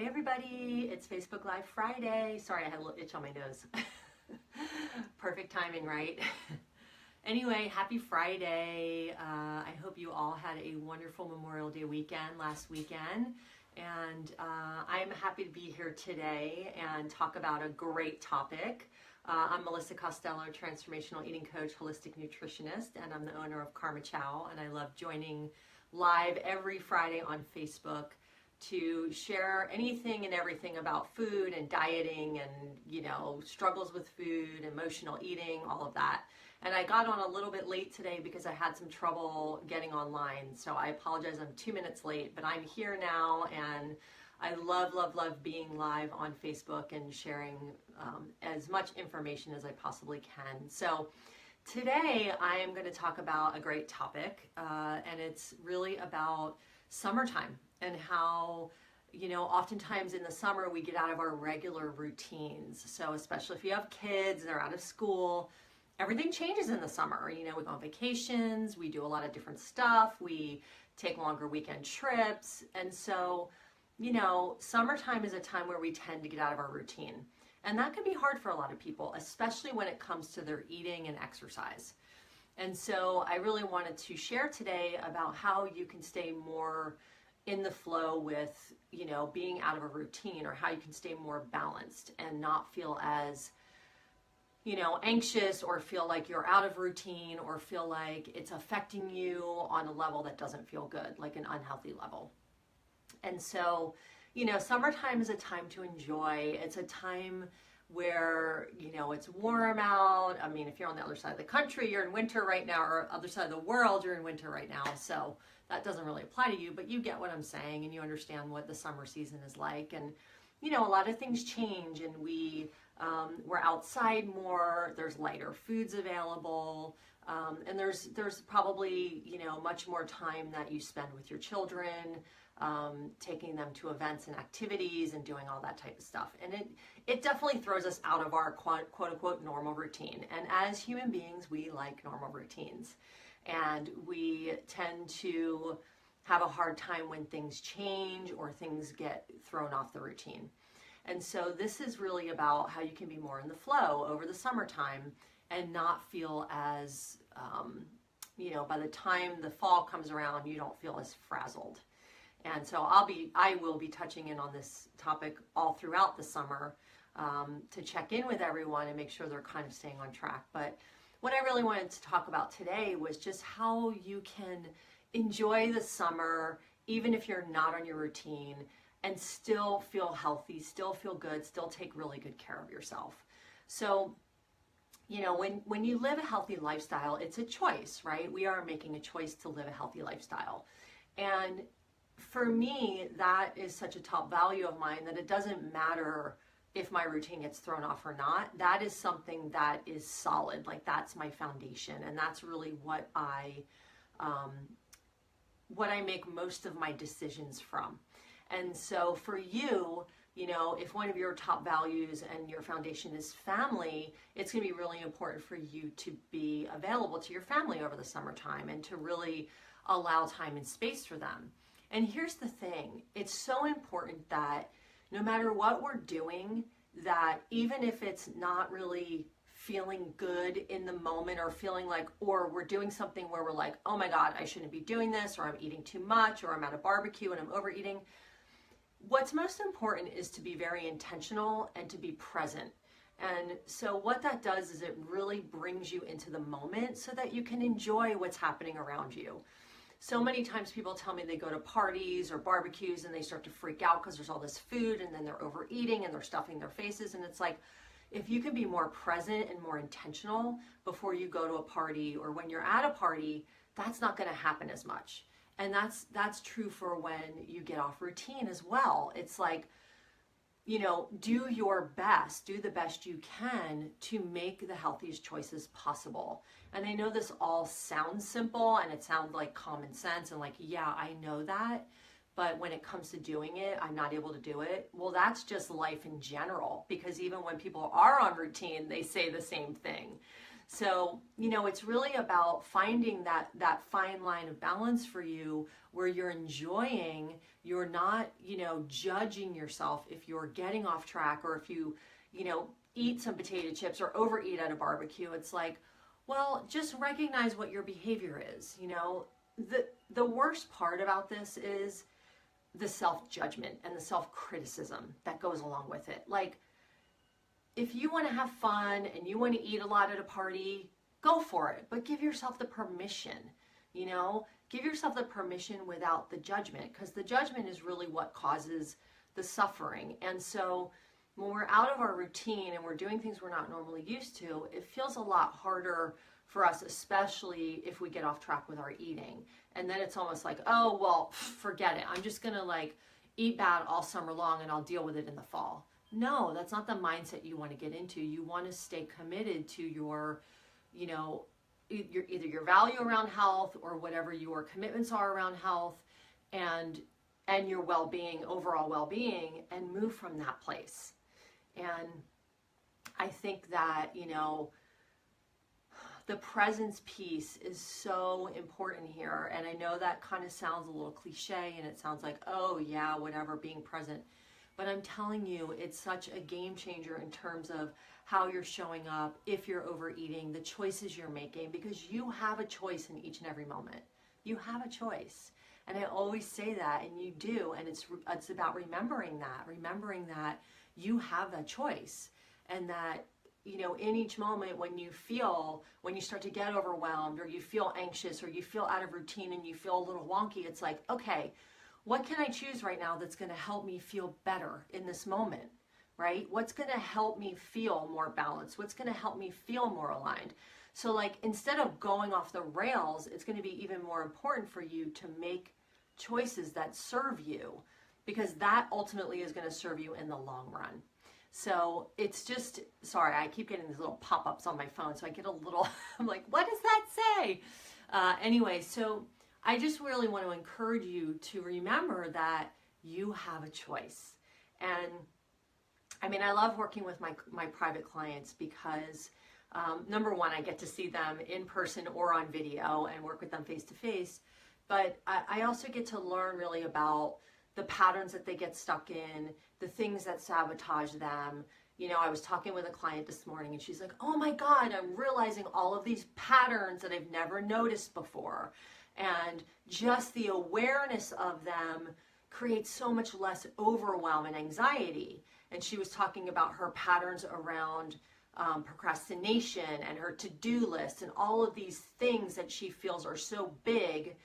Hey everybody, it's Facebook Live Friday. Sorry, I had a little itch on my nose. Perfect timing, right? Anyway, happy Friday. I hope you all had a wonderful Memorial Day weekend last weekend. And I'm happy to be here today and talk about a great topic. I'm Melissa Costello, transformational eating coach, holistic nutritionist, and I'm the owner of Karma Chow. And I love joining live every Friday on Facebook to share anything and everything about food and dieting and, struggles with food, emotional eating, all of that. And I got on a little bit late today because I had some trouble getting online. So I apologize, I'm 2 minutes late, but I'm here now and I love, love, love being live on Facebook and sharing as much information as I possibly can. So today I'm going to talk about a great topic and it's really about summertime and how, oftentimes in the summer we get out of our regular routines. So especially if you have kids, they're out of school, everything changes in the summer. We go on vacations, we do a lot of different stuff, we take longer weekend trips. And so, summertime is a time where we tend to get out of our routine. And that can be hard for a lot of people, especially when it comes to their eating and exercise. And so I really wanted to share today about how you can stay more in the flow with, being out of a routine, or how you can stay more balanced and not feel as, anxious, or feel like you're out of routine, or feel like it's affecting you on a level that doesn't feel good, like an unhealthy level. And so, summertime is a time to enjoy. It's a time where, it's warm out. I mean, if you're on the other side of the country, you're in winter right now, or other side of the world, you're in winter right now. So that doesn't really apply to you, but you get what I'm saying and you understand what the summer season is like. And, a lot of things change and we're outside more, there's lighter foods available, and there's probably, much more time that you spend with your children, taking them to events and activities and doing all that type of stuff. And it definitely throws us out of our quote unquote normal routine. And as human beings, we like normal routines. And we tend to have a hard time when things change or things get thrown off the routine. And so this is really about how you can be more in the flow over the summertime and not feel as, by the time the fall comes around, you don't feel as frazzled. And so I will be touching in on this topic all throughout the summer to check in with everyone and make sure they're kind of staying on track. But what I really wanted to talk about today was just how you can enjoy the summer, even if you're not on your routine, and still feel healthy, still feel good, still take really good care of yourself. So, when you live a healthy lifestyle, it's a choice, right? We are making a choice to live a healthy lifestyle. And for me, that is such a top value of mine that it doesn't matter if my routine gets thrown off or not. That is something that is solid. Like, that's my foundation. And that's really what I make most of my decisions from. And so for you, if one of your top values and your foundation is family, it's going to be really important for you to be available to your family over the summertime and to really allow time and space for them. And here's the thing, it's so important that no matter what we're doing, that even if it's not really feeling good in the moment, or feeling like, or we're doing something where we're like, oh my God, I shouldn't be doing this, or I'm eating too much, or I'm at a barbecue and I'm overeating. What's most important is to be very intentional and to be present. And so what that does is it really brings you into the moment so that you can enjoy what's happening around you. So many times people tell me they go to parties or barbecues and they start to freak out because there's all this food, and then they're overeating and they're stuffing their faces. And it's like, if you can be more present and more intentional before you go to a party, or when you're at a party, that's not going to happen as much. And that's true for when you get off routine as well. It's like, do your best, do the best you can to make the healthiest choices possible. And I know this all sounds simple and it sounds like common sense and like, yeah, I know that. But when it comes to doing it, I'm not able to do it. Well, that's just life in general, because even when people are on routine, they say the same thing. So, it's really about finding that fine line of balance for you where you're enjoying, you're not, judging yourself if you're getting off track, or if you, eat some potato chips or overeat at a barbecue. It's like, well, just recognize what your behavior is. The worst part about this is the self-judgment and the self-criticism that goes along with it. Like, if you want to have fun and you want to eat a lot at a party, go for it. But give yourself the permission, give yourself the permission without the judgment, because the judgment is really what causes the suffering. And so when we're out of our routine and we're doing things we're not normally used to, it feels a lot harder for us, especially if we get off track with our eating. And then it's almost like, oh, well, forget it. I'm just going to like eat bad all summer long and I'll deal with it in the fall. No, that's not the mindset you want to get into. You want to stay committed to your, either your value around health or whatever your commitments are around health, and your well-being, overall well-being, and move from that place. And I think that, the presence piece is so important here. And I know that kind of sounds a little cliche, and it sounds like, oh yeah, whatever, being present. But I'm telling you, it's such a game changer in terms of how you're showing up, if you're overeating, the choices you're making, because you have a choice in each and every moment. You have a choice. And I always say that, and you do. And it's about remembering that you have that choice, and that, in each moment when you start to get overwhelmed, or you feel anxious, or you feel out of routine and you feel a little wonky, it's like, okay, what can I choose right now that's going to help me feel better in this moment, right? What's going to help me feel more balanced? What's going to help me feel more aligned? So like, instead of going off the rails, it's going to be even more important for you to make choices that serve you, because that ultimately is going to serve you in the long run. So it's just, sorry, I keep getting these little pop-ups on my phone, so I get a little, I'm like, what does that say? Anyway, so I just really want to encourage you to remember that you have a choice. And I mean, I love working with my private clients because, number one, I get to see them in person or on video and work with them face to face. But I also get to learn really about the patterns that they get stuck in, the things that sabotage them. I was talking with a client this morning and she's like, oh my God, I'm realizing all of these patterns that I've never noticed before. And just the awareness of them creates so much less overwhelm and anxiety. And she was talking about her patterns around procrastination and her to-do list and all of these things that she feels are so big,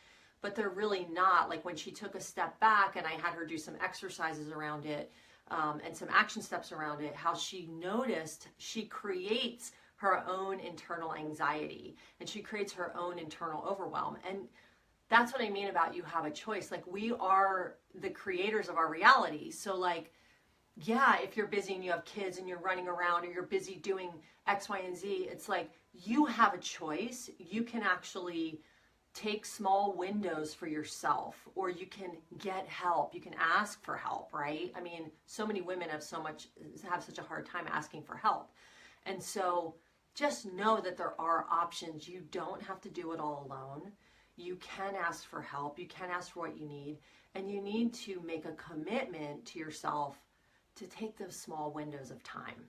but they're really not. Like when she took a step back and I had her do some exercises around it, and some action steps around it, how she noticed she creates her own internal anxiety and she creates her own internal overwhelm. And that's what I mean about you have a choice. Like, we are the creators of our reality. So like, yeah, if you're busy and you have kids and you're running around, or you're busy doing X, Y, and Z, it's like you have a choice. You can actually take small windows for yourself, or you can get help. You can ask for help, right? I mean, so many women have such a hard time asking for help. And so just know that there are options. You don't have to do it all alone. You can ask for help. You can ask for what you need. And you need to make a commitment to yourself to take those small windows of time,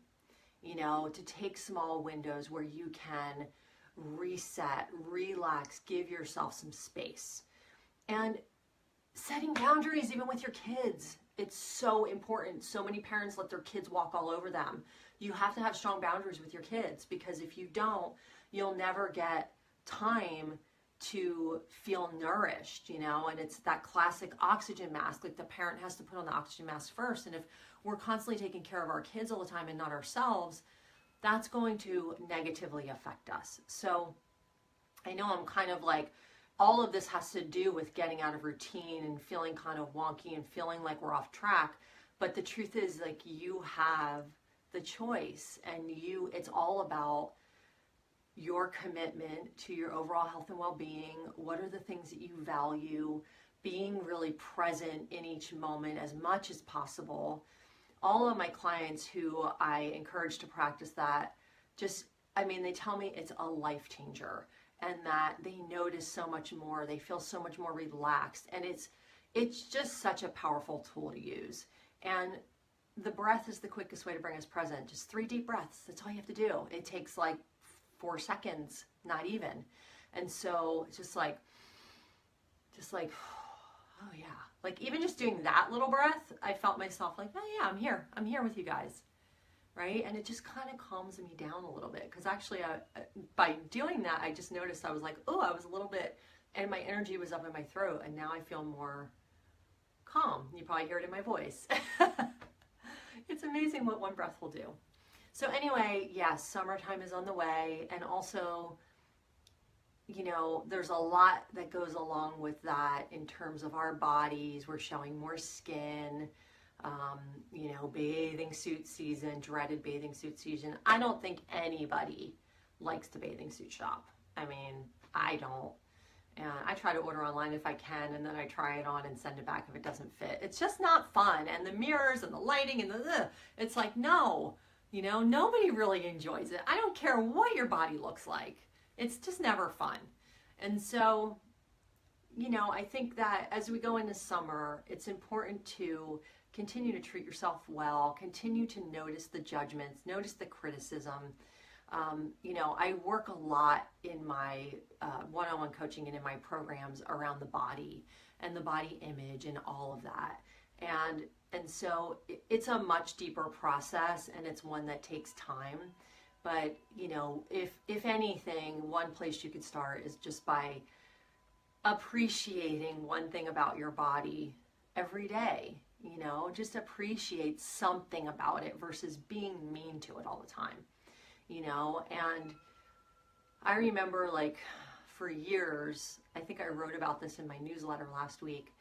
to take small windows where you can reset, relax, give yourself some space. And setting boundaries, even with your kids, it's so important. So many parents let their kids walk all over them. You have to have strong boundaries with your kids, because if you don't, you'll never get time to feel nourished, and it's that classic oxygen mask. Like, the parent has to put on the oxygen mask first. And if we're constantly taking care of our kids all the time and not ourselves, that's going to negatively affect us. So I know I'm kind of like, all of this has to do with getting out of routine and feeling kind of wonky and feeling like we're off track. But the truth is, like, you have the choice, and it's all about your commitment to your overall health and well-being. What are the things that you value? Being really present in each moment as much as possible. All of my clients who I encourage to practice that, just I mean, they tell me it's a life changer, and that they notice so much more. They feel so much more relaxed, and it's just such a powerful tool to use. And the breath is the quickest way to bring us present. Just 3 deep breaths. That's all you have to do. It takes like 4 seconds, not even. And so it's just like, oh yeah. Like even just doing that little breath, I felt myself like, oh yeah, I'm here with you guys. Right? And it just kind of calms me down a little bit. Because actually, by doing that, I just noticed I was like, oh, I was a little bit, and my energy was up in my throat. And now I feel more calm. You probably hear it in my voice. It's amazing what one breath will do. So anyway, yes, summertime is on the way. And also, you know, there's a lot that goes along with that in terms of our bodies. We're showing more skin. You know, bathing suit season, dreaded bathing suit season. I don't think anybody likes to bathing suit shop. I mean, I don't. And I try to order online if I can, and then I try it on and send it back if it doesn't fit. It's just not fun. And the mirrors and the lighting and it's like, no, you know, nobody really enjoys it. I don't care what your body looks like. It's just never fun. And so, you know, I think that as we go into summer, it's important to continue to treat yourself well, continue to notice the judgments, notice the criticism. You know, I work a lot in my one-on-one coaching and in my programs around the body and the body image and all of that. And so it's a much deeper process, and it's one that takes time. But, you know, if anything, one place you could start is just by appreciating one thing about your body every day. You know, just appreciate something about it versus being mean to it all the time, you know. And I remember, like, for years, I think I wrote about this in my newsletter last week,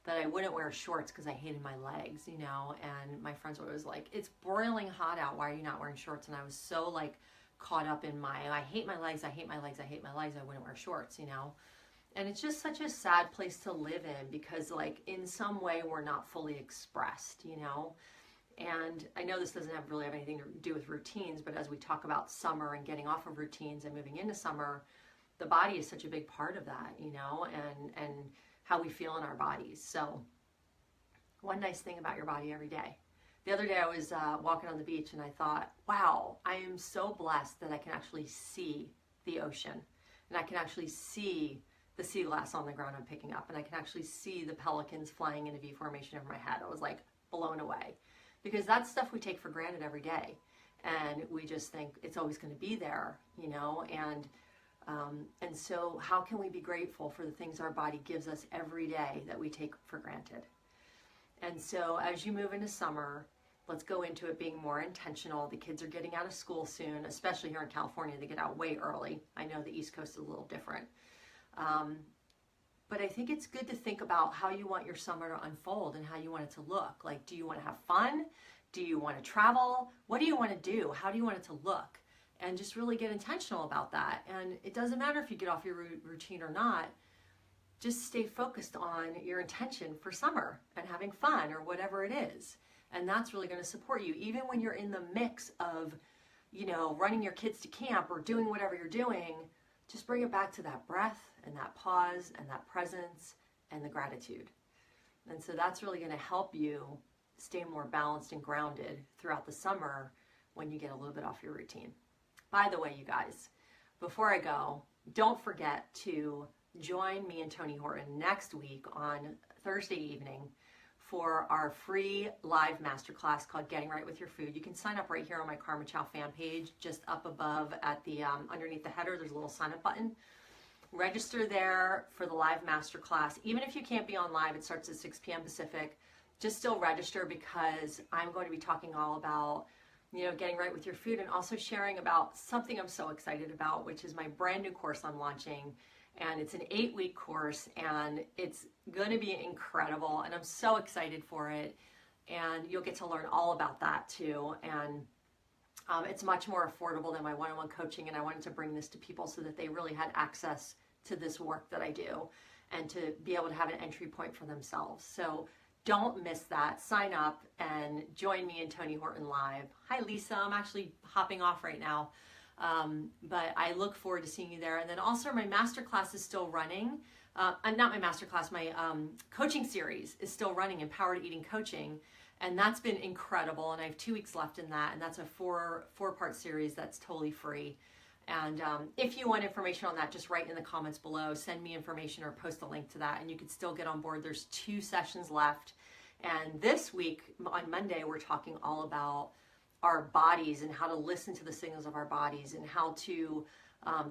that I wouldn't wear shorts because I hated my legs, you know. And my friends were always like, it's broiling hot out, why are you not wearing shorts? And I was so, like, caught up in I hate my legs, I hate my legs, I hate my legs, I wouldn't wear shorts, you know. And it's just such a sad place to live in, because, like, in some way we're not fully expressed, you know. And I know this doesn't really have anything to do with routines, but as we talk about summer and getting off of routines and moving into summer, the body is such a big part of that, you know, and how we feel in our bodies. So one nice thing about your body every day. The other day I was walking on the beach, and I thought, wow, I am so blessed that I can actually see the ocean, and I can actually see the sea glass on the ground I'm picking up, and I can actually see the pelicans flying in a V formation over my head. I was like blown away, because that's stuff we take for granted every day, and we just think it's always going to be there, you know. And so how can we be grateful for the things our body gives us every day that we take for granted? And so as you move into summer, let's go into it being more intentional. The kids are getting out of school soon, especially here in California. They get out way early. I know the East Coast is a little different. But I think it's good to think about how you want your summer to unfold and how you want it to look. Like, do you want to have fun? Do you want to travel? What do you want to do? How do you want it to look? And just really get intentional about that. And it doesn't matter if you get off your routine or not. Just stay focused on your intention for summer and having fun or whatever it is. And that's really going to support you. Even when you're in the mix of, you know, running your kids to camp or doing whatever you're doing, just bring it back to that breath and that pause and that presence and the gratitude. And so that's really going to help you stay more balanced and grounded throughout the summer when you get a little bit off your routine. By the way, you guys, before I go, don't forget to join me and Tony Horton next week on Thursday evening for our free live masterclass called Getting Right With Your Food. You can sign up right here on my Karma Chow fan page, just up above at the underneath the header. There's a little sign up button. Register there for the live masterclass. Even if you can't be on live, it starts at 6 p.m. Pacific. Just still register, because I'm going to be talking all about, you know, getting right with your food, and also sharing about something I'm so excited about, which is my brand new course I'm launching. And it's an 8-week course, and it's going to be incredible, and I'm so excited for it. And you'll get to learn all about that too. And it's much more affordable than my one-on-one coaching, and I wanted to bring this to people so that they really had access to this work that I do, and to be able to have an entry point for themselves. So don't miss that. Sign up and join me and Tony Horton live. Hi, Lisa. I'm actually hopping off right now. But I look forward to seeing you there. And then also my masterclass is still running. Not my masterclass, my coaching series is still running, Empowered Eating Coaching. And that's been incredible. And I have 2 weeks left in that. And that's a four-part series that's totally free. And if you want information on that, just write in the comments below, send me information or post a link to that, and you can still get on board. There's 2 sessions left. And this week, on Monday, we're talking all about our bodies and how to listen to the signals of our bodies and how to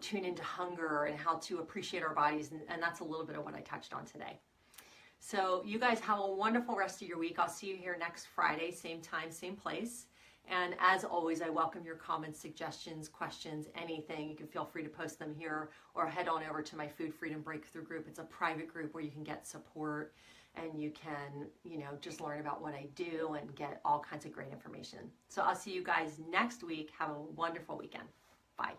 tune into hunger and how to appreciate our bodies. And that's a little bit of what I touched on today. So you guys have a wonderful rest of your week. I'll see you here next Friday, same time, same place. And as always, I welcome your comments, suggestions, questions, anything. You can feel free to post them here or head on over to my Food Freedom Breakthrough group. It's a private group where you can get support and you can, just learn about what I do and get all kinds of great information. So I'll see you guys next week. Have a wonderful weekend. Bye.